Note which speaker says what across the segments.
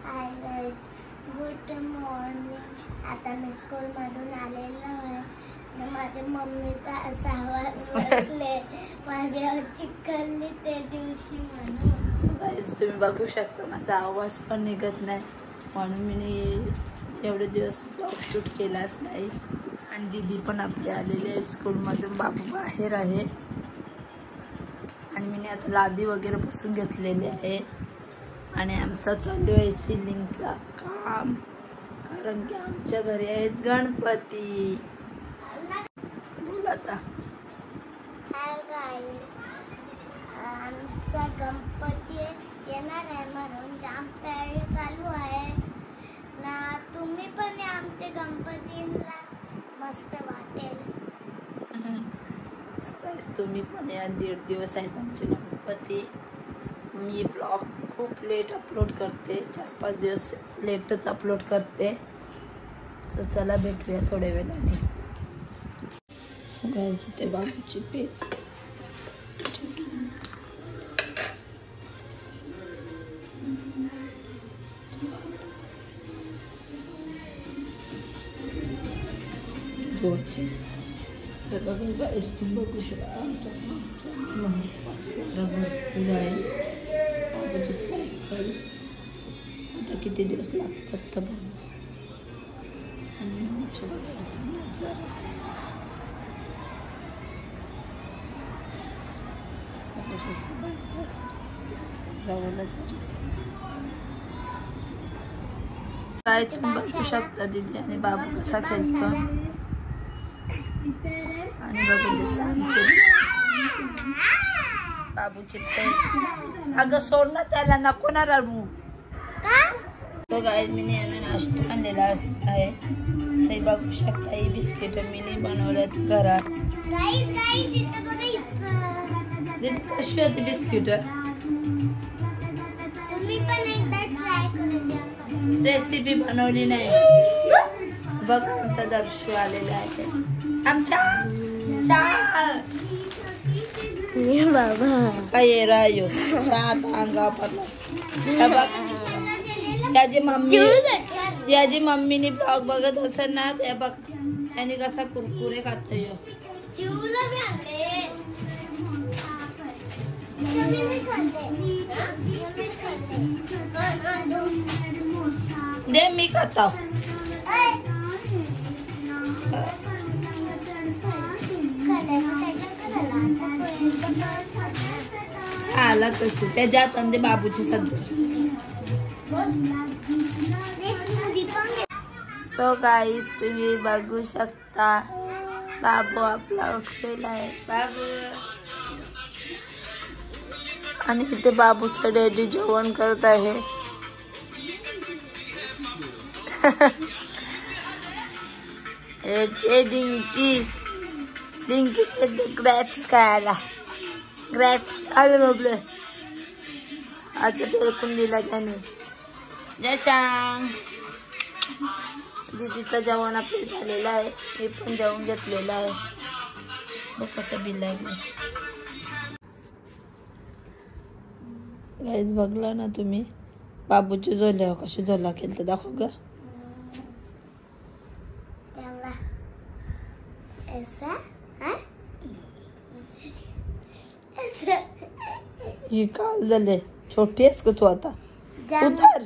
Speaker 1: Hi guys, good morning. आता मी स्कूलमधून आलेलो आहे. माझ्या मम्मीचा असा आवाज बसले माझ्या चिकनली त्या दिवशी म्हणून.
Speaker 2: गाइस तुम्ही बघू शकता माझा आवाज पण निघत नाही म्हणून मी एवढे दिवस ब्लॉग शूट केलाच नाही. आणि दीदी पण आपले आलेले स्कूलमधून, बाबू बाहेर आहे आणि मी आता लादी वगैरे बसून घेतलेली आहे. आणि आमचा चालू आहे सिलिंगचा काम, कारण की आमच्या घरी आहेत गणपती. बोल आता.
Speaker 1: हाय गाइस, आमचा गणपती येणार आहे म्हणून जाम तयारी चालू आहे ना. तुम्ही पण या आमच्या गणपतीला, मस्त वाटेल.
Speaker 2: तुम्ही पण या. 1.5 दिवस आहेत आमचे गणपती. मी ब्लॉग खूप लेट अपलोड करते, 4-5 दिवस लेटच अपलोड करते. सो चला भेटूया थोड्या वेळाने. सगळ्यांचे ते बाबूची पेज हे बघा गाइस, तुम्ही बघू शकता आमचा भरपूर आहे. बाबूची सायकल आता किती दिवस लागतात तर बघा. आणि आमच्या बघायचा नजारा बघू शकता. बस जवळच रस्ता काय तुम्ही बघू शकता. दीदी आणि बाबू कसा खेळतो आणि बघितलं आमचे बाबूचे पेज. अगं सोड ना त्याला, नको ना रडू. तो गाइस मी नाश्ता आणलेला आहे आणि बघू शकता ही बिस्किट मी बनवल्यात घरात. कशी होती बिस्किट? रेसिपी बनवली नाही. बघ आमचा दर्शू आलेला आहे. आमच्या
Speaker 1: बाबा
Speaker 2: काय रायो सात अंगा पडला. याची मम्मीने ब्लॉग बघत असेल ना, ते बघ त्याने कसा कुरकुरे खातोय. दे मी खाता. आला कशी त्याच्यात आणि बाबूची सध्या. सो गाईस तुम्ही बघू शकता बाबू आपला उठलेला आहे. बाबू आणि इथे बाबूचं डॅडी जेवण करत आहे. डिंकी ग्रॅप्स खायला. ग्रॅप्स आले बाबले. अच्छा फेकून दिला त्याने. जय दीदीचं जेवण आपलं झालेलं आहे. मी पण जेवण घेतलेलं आहे. बघ कसं बिल आहे. गाईज बघला ना तुम्ही बाबूची झोल्या कशी झोला केलं दाखव ग. ही काल झाले. छोटी आहेस का तू आता? उतर.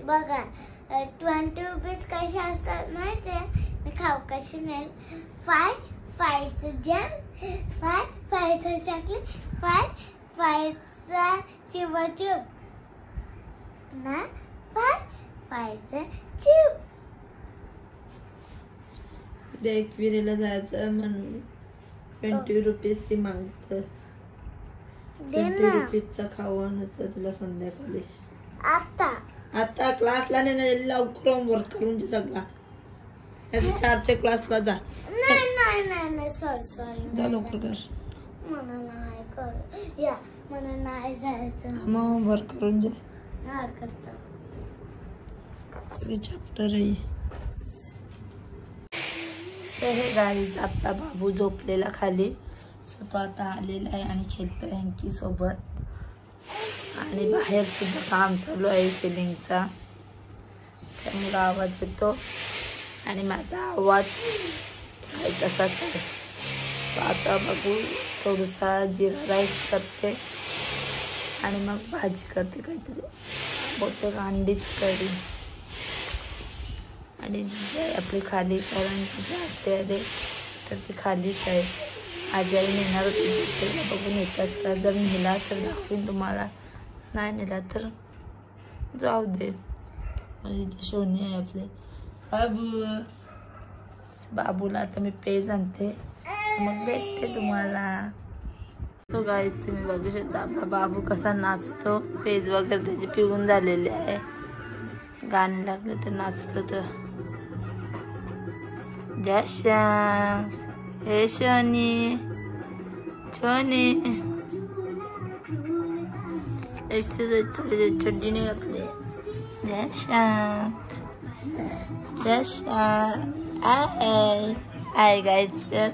Speaker 1: बघा 20 रुपीज कसे असतात माहिती आहे? मी खाऊ कशी नाही. 5 जॅम, 5 चॉकलेट, 5 चिवचूप ना, 5 चिप.
Speaker 2: एकविरीला जायचं म्हणून 20 रुपीज ती मागत. 20 रुपीजचा खाऊ आणायचं तुला संध्याकाळी. आता क्लासला नाही, लवकर होमवर्क करून जे सगळा. 4च्या क्लासला जा.
Speaker 1: नाही सॉरी
Speaker 2: जा लवकर कर.
Speaker 1: मला नाही कर या, मला नाही जायचं.
Speaker 2: मग होमवर्क करून जा.
Speaker 1: हा करतो.
Speaker 2: चॅप्टर आहे. सो हे गाईज आता बाबू झोपलेला खाली. सो तो आता आलेला आहे आणि खेळतोय यांची सोबत. आणि बाहेर सुद्धा काम चालू आहे सिलिंगचा, त्यामुळे आवाज येतो आणि माझा आवाज आहे तसाच आहे. तो आता बघू थोडासा जिरा राईस करते आणि मग भाजी करते काहीतरी, बहुतेक अंडीच करी. आणि आपली खाली, कारण तिथे आते आले तर ती खालीच आहे. आजी आई नेणार होती, बघून येतात का, जर नेला तर दाखवीन तुम्हाला, नाही नेला तर जाऊ दे. आणि इथे शोनी आहे आपले बाबू. बाबूला आता मी पेज आणते मग भेटते तुम्हाला. तो गाईज तुम्ही बघू शकता आपला बाबू कसा नाचतो. पेज वगैरे त्याचे पिऊन झालेले आहे, गाणे लागले तर नाचतो. तो जशा हे शोनी छोनी चड्डी नाही घातली. आय गाईज कर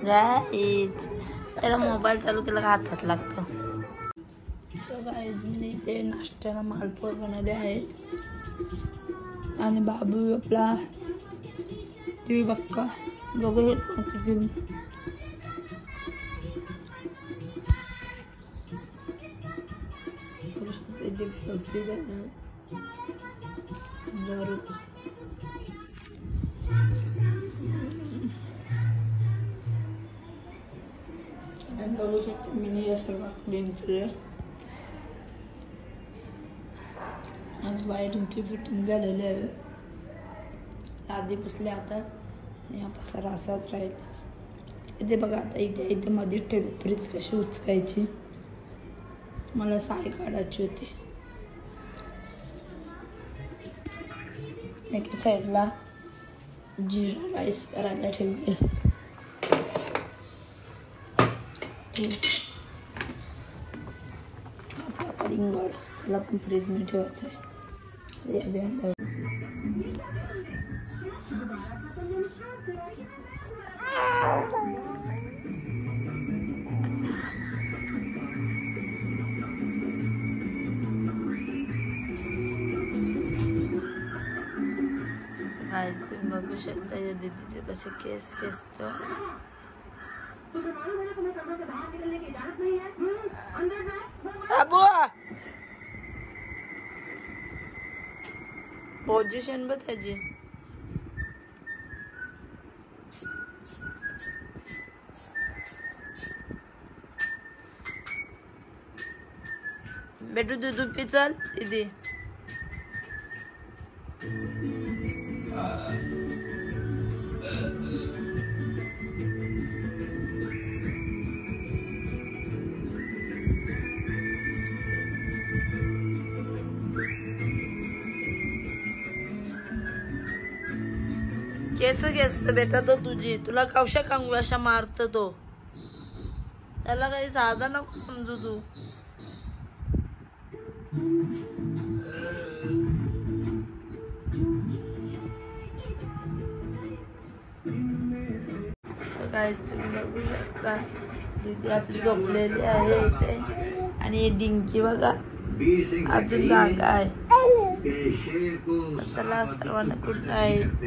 Speaker 2: गाईज. त्याला मोबाईल चालू केला का हातात लागतो. सो गाईज मी इथे नाश्त्याला मालपोळ बनवले आहे आणि बाबू आपला टी व्ही बघा. बघू हे बघू शकतो मी असं क्लीन केलं. आज वायरिंगची फिटिंग झालेली आहे, लादी पुसले आता आणि हा पसारा असाच राहील. इथे बघा आता इथे मध्ये ठेवली फ्रीज कशी उचकायची, मला साय काढायची होती. एका साईडला जिरा राईस करायला ठेवले. आपला कलिंगड त्याला पण फ्रीजमध्ये ठेवायचं आहे. तुम्ही बघू शकता या दीदीचे कसे केस तो. पोझिशन बघ त्याची. बेटू दूध पी चल दीदी. केस घेस्त बेटा तो तुझी, तुला कवशा कंगुळाशा मारत तो. त्याला काही साधा नको समजू तू. गाईस तुम्ही बघू शकता दीदी आपली झोपलेली आहे इथे आणि डिंकी बघा अजून जागा आहे. चला सर्वांना गुड नाईट.